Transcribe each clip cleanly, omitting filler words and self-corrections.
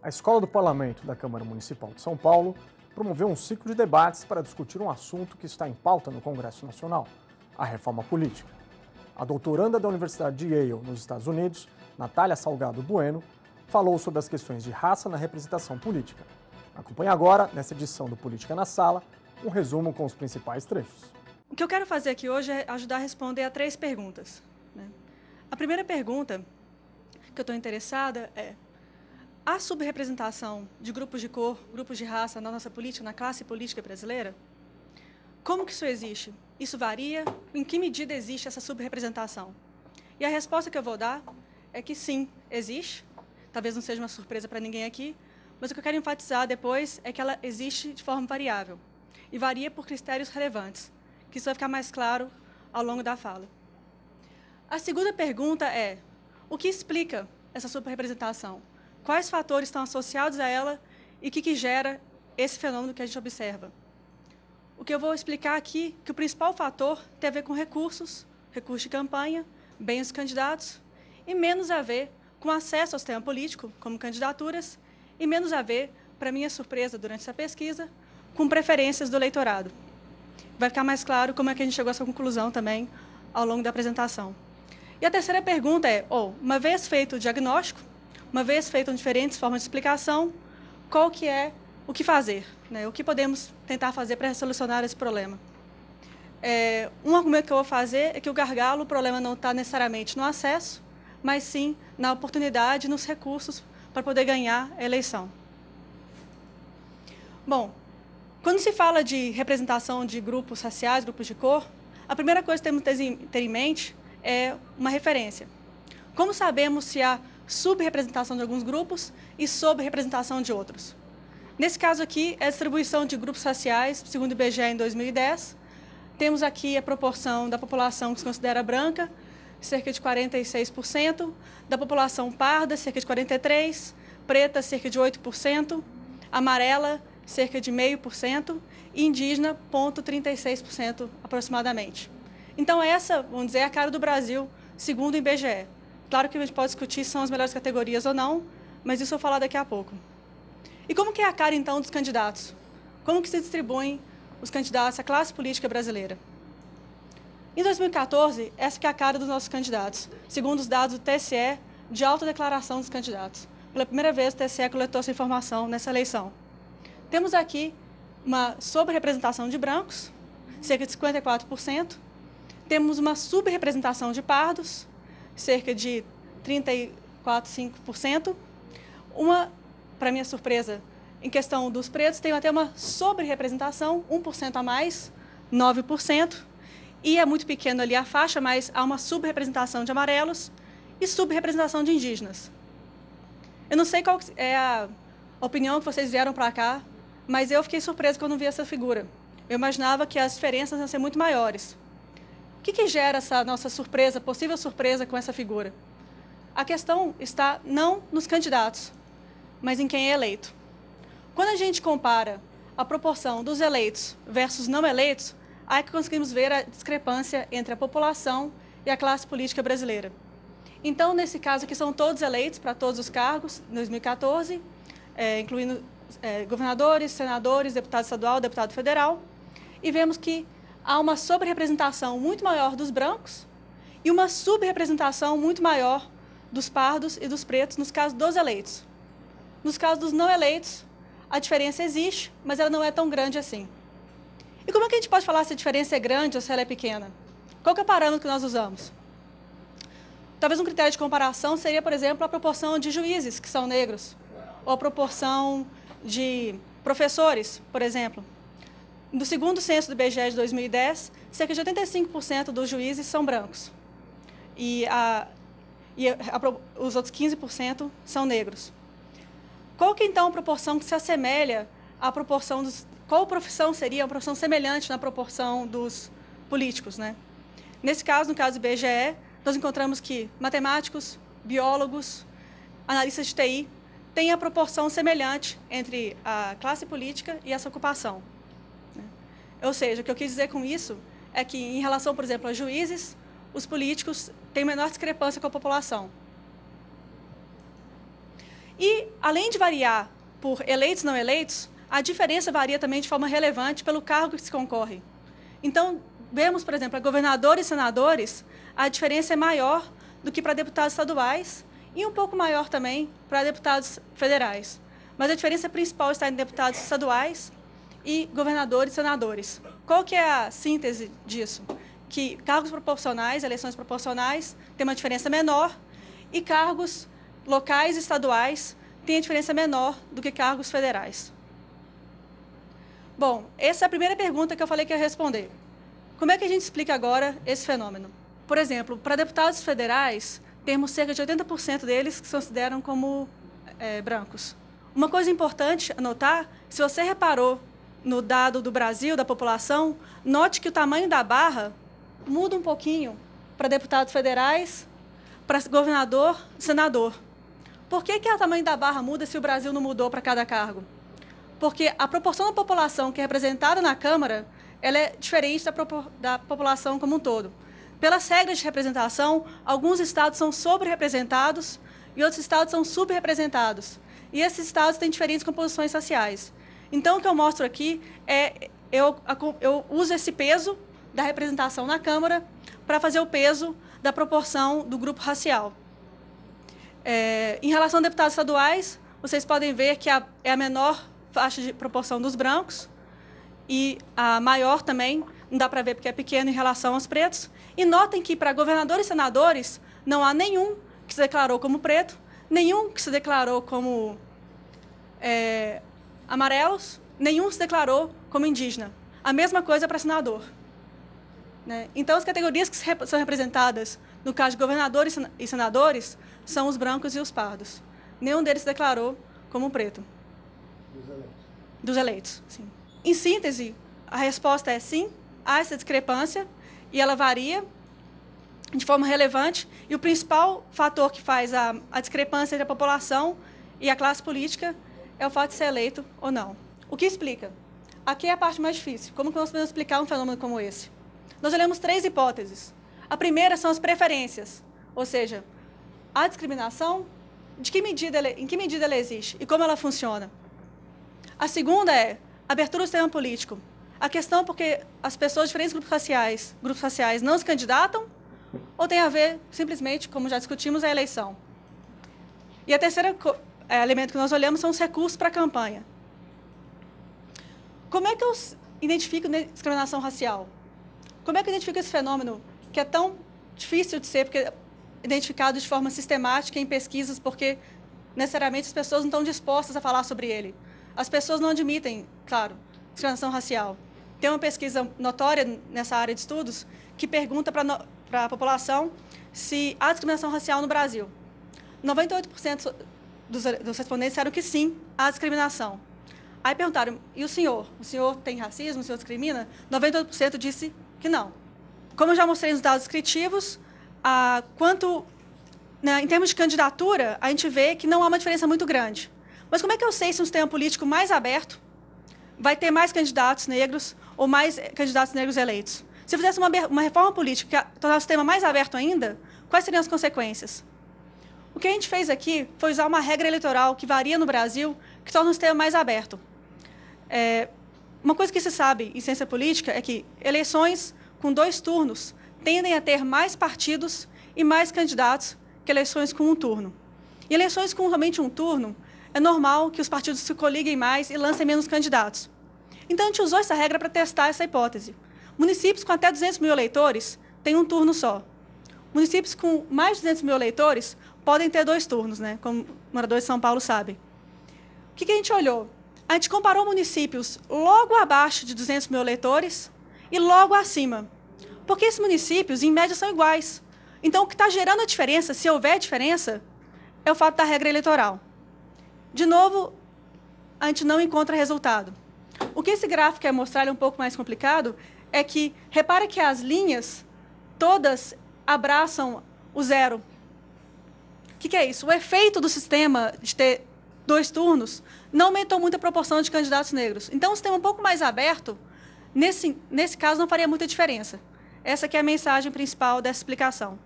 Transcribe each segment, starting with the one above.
A Escola do Parlamento da Câmara Municipal de São Paulo promoveu um ciclo de debates para discutir um assunto que está em pauta no Congresso Nacional, a reforma política. A doutoranda da Universidade de Yale, nos Estados Unidos, Natália Salgado Bueno, falou sobre as questões de raça na representação política. Acompanhe agora, nessa edição do Política na Sala, um resumo com os principais trechos. O que eu quero fazer aqui hoje é ajudar a responder a 3 perguntas. A primeira pergunta que eu estou interessada é: há subrepresentação de grupos de cor, grupos de raça na nossa política, na classe política brasileira? Como que isso existe? Isso varia? Em que medida existe essa subrepresentação? E a resposta que eu vou dar é que sim, existe. Talvez não seja uma surpresa para ninguém aqui, mas o que eu quero enfatizar depois é que ela existe de forma variável e varia por critérios relevantes, que isso vai ficar mais claro ao longo da fala. A segunda pergunta é: o que explica essa subrepresentação? Quais fatores estão associados a ela e o que gera esse fenômeno que a gente observa? O que eu vou explicar aqui é que o principal fator tem a ver com recursos de campanha, bem os candidatos, e menos a ver com acesso ao sistema político, como candidaturas, e menos a ver, para minha surpresa durante essa pesquisa, com preferências do eleitorado. Vai ficar mais claro como é que a gente chegou a essa conclusão também ao longo da apresentação. E a terceira pergunta é: uma vez feito o diagnóstico, uma vez feito diferentes formas de explicação, qual que é o que fazer, né? O que podemos tentar fazer para solucionar esse problema? Um argumento que eu vou fazer é que o gargalo, o problema não está necessariamente no acesso, mas sim na oportunidade, nos recursos para poder ganhar a eleição. Bom, quando se fala de representação de grupos raciais, grupos de cor, a primeira coisa que temos que ter em mente é uma referência. Como sabemos se há subrepresentação de alguns grupos e sobre-representação de outros? Nesse caso aqui, é a distribuição de grupos raciais, segundo o IBGE em 2010. Temos aqui a proporção da população que se considera branca, cerca de 46%, da população parda, cerca de 43%, preta, cerca de 8%, amarela, cerca de 0,5%, e indígena, 0,36% aproximadamente. Então, essa, vamos dizer, é a cara do Brasil, segundo o IBGE. Claro que a gente pode discutir se são as melhores categorias ou não, mas isso eu vou falar daqui a pouco. E como que é a cara, então, dos candidatos? Como que se distribuem os candidatos à classe política brasileira? Em 2014, essa que é a cara dos nossos candidatos, segundo os dados do TSE de autodeclaração dos candidatos. Pela primeira vez, o TSE coletou essa informação nessa eleição. Temos aqui uma sobre-representação de brancos, cerca de 54%. Temos uma subrepresentação de pardos, cerca de 34,5%. Para minha surpresa, em questão dos pretos, tem até uma sobre-representação, 1% a mais, 9%. E é muito pequeno ali a faixa, mas há uma subrepresentação de amarelos e subrepresentação de indígenas. Eu não sei qual é a opinião que vocês vieram para cá, mas eu fiquei surpresa quando vi essa figura. Eu imaginava que as diferenças iam ser muito maiores. O que gera essa nossa surpresa, possível surpresa com essa figura? A questão está não nos candidatos, mas em quem é eleito. Quando a gente compara a proporção dos eleitos versus não eleitos, aí que conseguimos ver a discrepância entre a população e a classe política brasileira. Então, nesse caso aqui, são todos eleitos para todos os cargos, em 2014, incluindo governadores, senadores, deputado estadual, deputado federal, e vemos que há uma sobre-representação muito maior dos brancos e uma subrepresentação muito maior dos pardos e dos pretos, nos casos dos eleitos. Nos casos dos não eleitos, a diferença existe, mas ela não é tão grande assim. E como é que a gente pode falar se a diferença é grande ou se ela é pequena? Qual que é o parâmetro que nós usamos? Talvez um critério de comparação seria, por exemplo, a proporção de juízes que são negros, ou a proporção de professores, por exemplo. No segundo censo do IBGE de 2010, cerca de 85% dos juízes são brancos. Os outros 15% são negros. Qual que, então, a proporção que se assemelha à proporção dos... Qual profissão seria uma profissão semelhante na proporção dos políticos, né? Nesse caso, no caso do IBGE, nós encontramos que matemáticos, biólogos, analistas de TI têm a proporção semelhante entre a classe política e essa ocupação. Ou seja, o que eu quis dizer com isso é que, em relação, por exemplo, a juízes, os políticos têm menor discrepância com a população. E, além de variar por eleitos e não eleitos, a diferença varia também de forma relevante pelo cargo que se concorre. Então, vemos, por exemplo, para governadores e senadores, a diferença é maior do que para deputados estaduais e um pouco maior também para deputados federais. Mas a diferença principal está em deputados estaduais e governadores e senadores. Qual que é a síntese disso? Que cargos proporcionais, eleições proporcionais, têm uma diferença menor e cargos locais e estaduais têm a diferença menor do que cargos federais. Bom, essa é a primeira pergunta que eu falei que ia responder. Como é que a gente explica agora esse fenômeno? Por exemplo, para deputados federais, temos cerca de 80% deles que se consideram como brancos. Uma coisa importante a notar, se você reparou no dado do Brasil, da população, note que o tamanho da barra muda um pouquinho para deputados federais, para governador, senador. Por que o tamanho da barra muda se o Brasil não mudou para cada cargo? Porque a proporção da população que é representada na Câmara ela é diferente da população como um todo. Pelas regras de representação, alguns estados são sobre-representados e outros estados são subrepresentados. E esses estados têm diferentes composições raciais. Então, o que eu mostro aqui é eu uso esse peso da representação na Câmara para fazer o peso da proporção do grupo racial. Em relação a deputados estaduais, vocês podem ver que é a menor faixa de proporção dos brancos e a maior também, não dá para ver porque é pequeno em relação aos pretos. E notem que para governadores e senadores não há nenhum que se declarou como preto, nenhum que se declarou como amarelos, nenhum se declarou como indígena. A mesma coisa para senador. Né? Então, as categorias que são representadas, no caso de governadores e senadores, são os brancos e os pardos. Nenhum deles se declarou como preto. Dos eleitos. Dos eleitos, sim. Em síntese, a resposta é sim, há essa discrepância, e ela varia de forma relevante, e o principal fator que faz a discrepância entre a população e a classe política é o fato de ser eleito ou não. O que explica? Aqui é a parte mais difícil. Como que nós podemos explicar um fenômeno como esse? Nós olhamos 3 hipóteses. A primeira são as preferências, ou seja, a discriminação, em que medida ela existe e como ela funciona. A segunda é a abertura do sistema político. A questão é porque as pessoas de diferentes grupos raciais não se candidatam ou tem a ver, simplesmente, como já discutimos, a eleição. E a terceira elemento que nós olhamos são os recursos para a campanha. Como é que eu identifico discriminação racial? Como é que eu identifico esse fenômeno que é tão difícil de ser identificado de forma sistemática em pesquisas, porque necessariamente as pessoas não estão dispostas a falar sobre ele. As pessoas não admitem, claro, discriminação racial. Tem uma pesquisa notória nessa área de estudos que pergunta para a população se há discriminação racial no Brasil. 98% dos respondentes disseram que sim, há discriminação. Aí perguntaram, e o senhor? O senhor tem racismo? O senhor discrimina? 98% disse que não. Como eu já mostrei nos dados descritivos, em termos de candidatura, a gente vê que não há uma diferença muito grande. Mas como é que eu sei se um sistema político mais aberto vai ter mais candidatos negros ou mais candidatos negros eleitos? Se eu fizesse uma reforma política que tornasse o sistema mais aberto ainda, quais seriam as consequências? O que a gente fez aqui foi usar uma regra eleitoral que varia no Brasil, que torna o sistema mais aberto. Uma coisa que se sabe em ciência política é que eleições com 2 turnos tendem a ter mais partidos e mais candidatos que eleições com 1 turno. Em eleições com somente 1 turno, é normal que os partidos se coliguem mais e lancem menos candidatos. Então, a gente usou essa regra para testar essa hipótese. Municípios com até 200 mil eleitores têm 1 turno só. Municípios com mais de 200 mil eleitores podem ter 2 turnos, né? Como moradores de São Paulo sabem. O que a gente olhou? A gente comparou municípios logo abaixo de 200 mil eleitores e logo acima. Porque esses municípios, em média, são iguais. Então, o que está gerando a diferença, se houver diferença, é o fato da regra eleitoral. De novo, a gente não encontra resultado. O que esse gráfico quer mostrar, ele é um pouco mais complicado, é que, repara que as linhas todas abraçam o zero. O que é isso? O efeito do sistema de ter 2 turnos não aumentou muito a proporção de candidatos negros. Então, um sistema um pouco mais aberto, nesse caso, não faria muita diferença. Essa aqui é a mensagem principal dessa explicação.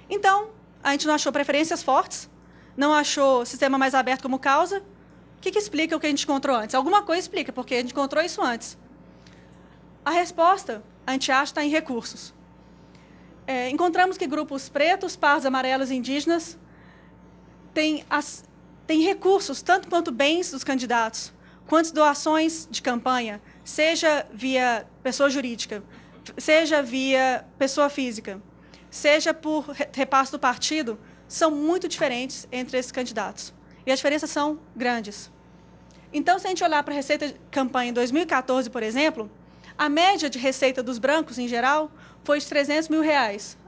Então, a gente não achou preferências fortes, não achou sistema mais aberto como causa. O que explica o que a gente encontrou antes? Alguma coisa explica, porque a gente encontrou isso antes. A resposta, a gente acha, está em recursos. Encontramos que grupos pretos, pardos, amarelos e indígenas têm recursos, tanto quanto bens dos candidatos, quanto doações de campanha, seja via pessoa jurídica, seja via pessoa física, seja por repasse do partido, são muito diferentes entre esses candidatos. E as diferenças são grandes. Então, se a gente olhar para a receita de campanha em 2014, por exemplo, a média de receita dos brancos, em geral, foi de R$300 mil,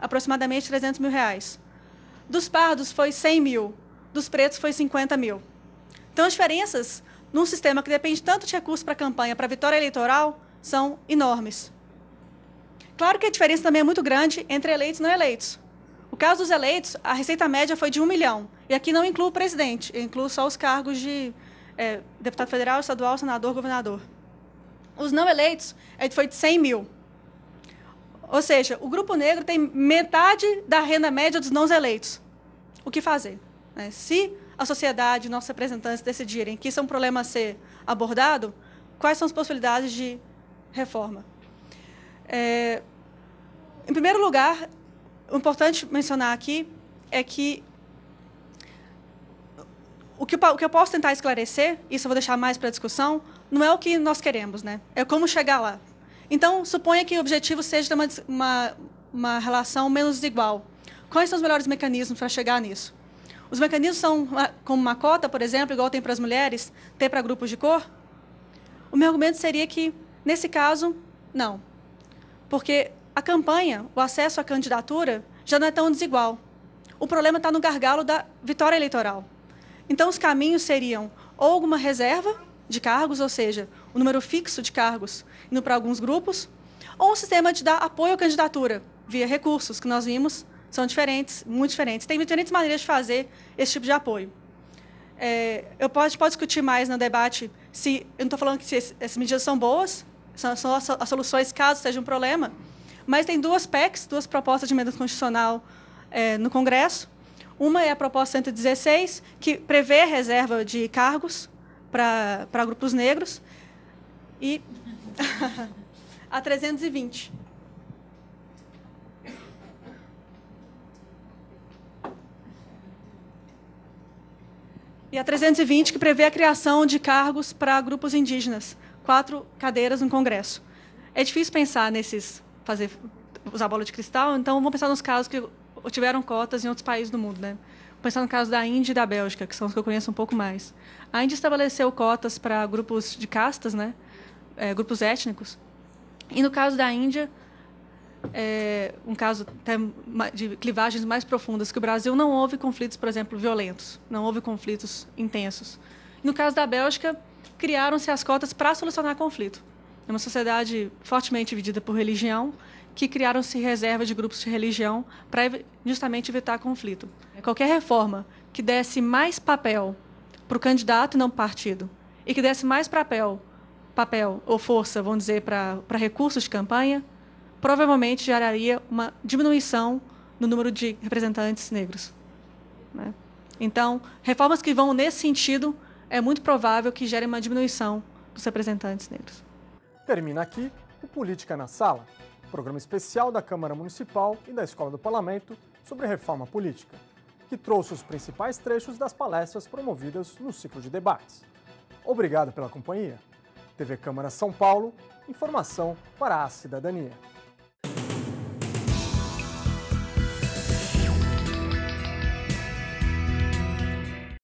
aproximadamente R$300 mil. Dos pardos foi 100 mil, dos pretos foi 50 mil. Então, as diferenças num sistema que depende tanto de recursos para a campanha, para a vitória eleitoral, são enormes. Claro que a diferença também é muito grande entre eleitos e não eleitos. O caso dos eleitos, a receita média foi de 1 milhão. E aqui não inclui o presidente, inclui só os cargos de deputado federal, estadual, senador, governador. Os não eleitos foi de 100 mil. Ou seja, o grupo negro tem metade da renda média dos não eleitos. O que fazer? Se a sociedade, nossos representantes decidirem que isso é um problema a ser abordado, quais são as possibilidades de reforma? Em primeiro lugar, o importante mencionar aqui é que o que eu posso tentar esclarecer, isso eu vou deixar mais para a discussão, não é o que nós queremos, né? É como chegar lá. Então, suponha que o objetivo seja ter uma relação menos desigual. Quais são os melhores mecanismos para chegar nisso? Os mecanismos são como uma cota, por exemplo, igual tem para as mulheres, ter para grupos de cor? O meu argumento seria que, nesse caso, não. Porque a campanha, o acesso à candidatura, já não é tão desigual. O problema está no gargalo da vitória eleitoral. Então, os caminhos seriam ou alguma reserva de cargos, ou seja, um número fixo de cargos indo para alguns grupos, ou um sistema de dar apoio à candidatura, via recursos, que nós vimos, são diferentes, muito diferentes. Tem diferentes maneiras de fazer esse tipo de apoio. Eu pode discutir mais no debate se... Eu não estou falando que essas medidas são boas, são as soluções caso seja um problema, mas tem duas PECs, duas propostas de emenda constitucional no Congresso. Uma é a proposta 116, que prevê a reserva de cargos para grupos negros, e a 320. E a 320, que prevê a criação de cargos para grupos indígenas, 4 cadeiras no Congresso. É difícil pensar usar bola de cristal, então vamos pensar nos casos que tiveram cotas em outros países do mundo, né? Vou pensar no caso da Índia e da Bélgica, que são os que eu conheço um pouco mais. A Índia estabeleceu cotas para grupos de castas, né? Grupos étnicos. E no caso da Índia, um caso até de clivagens mais profundas, que o Brasil não houve conflitos, por exemplo, violentos, não houve conflitos intensos. No caso da Bélgica, criaram-se as cotas para solucionar conflito. É uma sociedade fortemente dividida por religião, que criaram-se reservas de grupos de religião para justamente evitar conflito. Qualquer reforma que desse mais papel para o candidato e não para o partido, e que desse mais papel ou força, vamos dizer, para recursos de campanha, provavelmente geraria uma diminuição no número de representantes negros, né? Então, reformas que vão nesse sentido, é muito provável que gerem uma diminuição dos representantes negros. Termina aqui o Política na Sala, programa especial da Câmara Municipal e da Escola do Parlamento sobre reforma política, que trouxe os principais trechos das palestras promovidas no ciclo de debates. Obrigado pela companhia. TV Câmara São Paulo, informação para a cidadania.